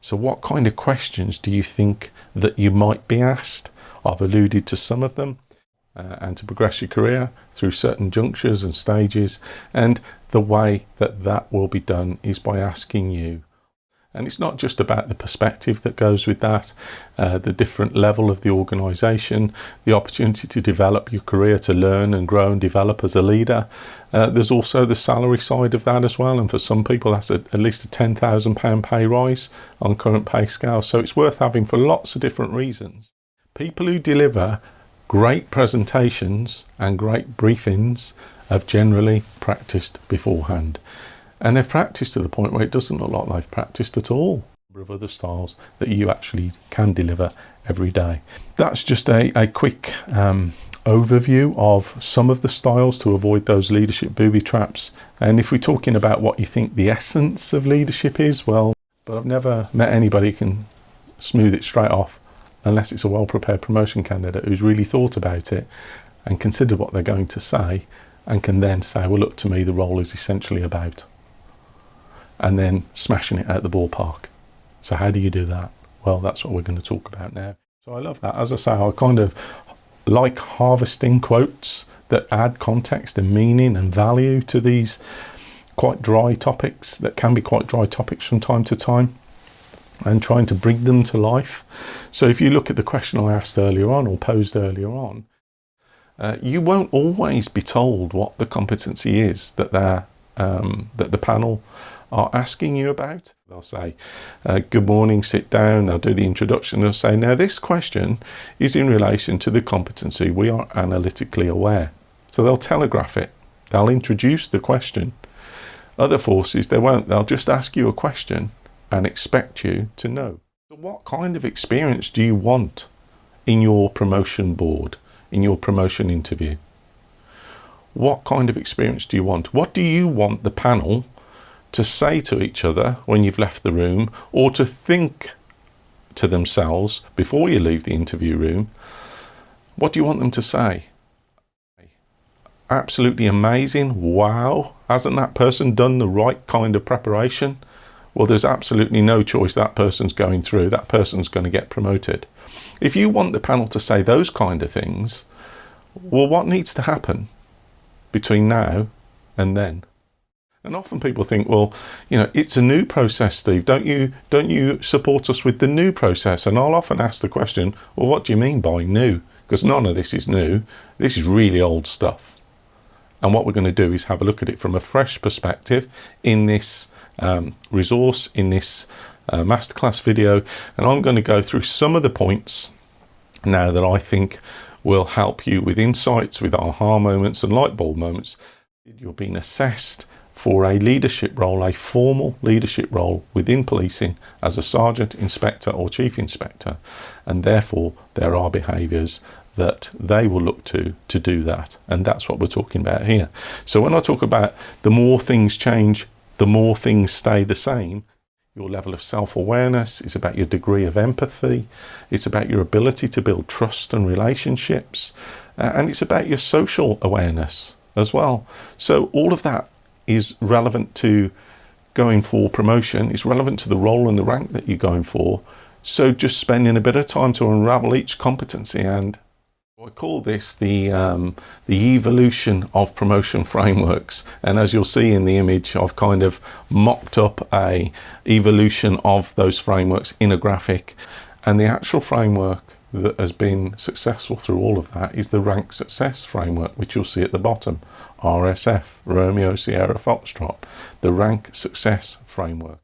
So what kind of questions do you think that you might be asked? I've alluded to some of them. And to progress your career through certain junctures and stages, and the way that that will be done is by asking you. And it's not just about the perspective that goes with that, the different level of the organisation, the opportunity to develop your career, to learn and grow and develop as a leader. There's also the salary side of that as well, and for some people that's at least a £10,000 pay rise on current pay scale, so it's worth having for lots of different reasons. People who deliver great presentations and great briefings have generally practiced beforehand, and they've practiced to the point where it doesn't look like they've practiced at all. A number of other styles that you actually can deliver every day. That's just a quick overview of some of the styles to avoid those leadership booby traps. And if we're talking about what you think the essence of leadership is, well, but I've never met anybody who can smooth it straight off, unless it's a well-prepared promotion candidate who's really thought about it and considered what they're going to say, and can then say, well, look, to me the role is essentially about, and then smashing it out the ballpark. So how do you do that? Well, that's what we're going to talk about now. So I love that. As I say, I kind of like harvesting quotes that add context and meaning and value to these quite dry topics, that can be quite dry topics from time to time, and trying to bring them to life. So if you look at the question I asked earlier on, or posed earlier on, you won't always be told what the competency is that the panel are asking you about. They'll say, good morning, sit down. They'll do the introduction. They'll say, now this question is in relation to the competency we are analytically aware. So they'll telegraph it. They'll introduce the question. Other forces, they won't. They'll just ask you a question and expect you to know. So what kind of experience do you want in your promotion board, in your promotion interview? What kind of experience do you want? What do you want the panel to say to each other when you've left the room, or to think to themselves before you leave the interview room? What do you want them to say? Absolutely amazing. Wow. Hasn't that person done the right kind of preparation? Well, there's absolutely no choice that person's going through. That person's going to get promoted. If you want the panel to say those kind of things, well, what needs to happen between now and then? And often people think, well, you know, it's a new process, Steve. Don't you support us with the new process? And I'll often ask the question, well, what do you mean by new? Because none of this is new. This is really old stuff. And what we're going to do is have a look at it from a fresh perspective in this resource, in this masterclass video. And I'm going to go through some of the points now that I think will help you with insights, with aha moments and light bulb moments. You're being assessed for a leadership role, a formal leadership role within policing as a sergeant, inspector or chief inspector, and therefore there are behaviours that they will look to do that, and that's what we're talking about here. So when I talk about the more things change, the more things stay the same, your level of self-awareness is about your degree of empathy, it's about your ability to build trust and relationships, and it's about your social awareness as well. So all of that is relevant to going for promotion. It's relevant to the role and the rank that you're going for. So just spending a bit of time to unravel each competency, and I call this the evolution of promotion frameworks. And as you'll see in the image, I've kind of mocked up a evolution of those frameworks in a graphic, and the actual framework that has been successful through all of that is the rank success framework, which you'll see at the bottom. RSF, Romeo Sierra Foxtrot, the rank success framework.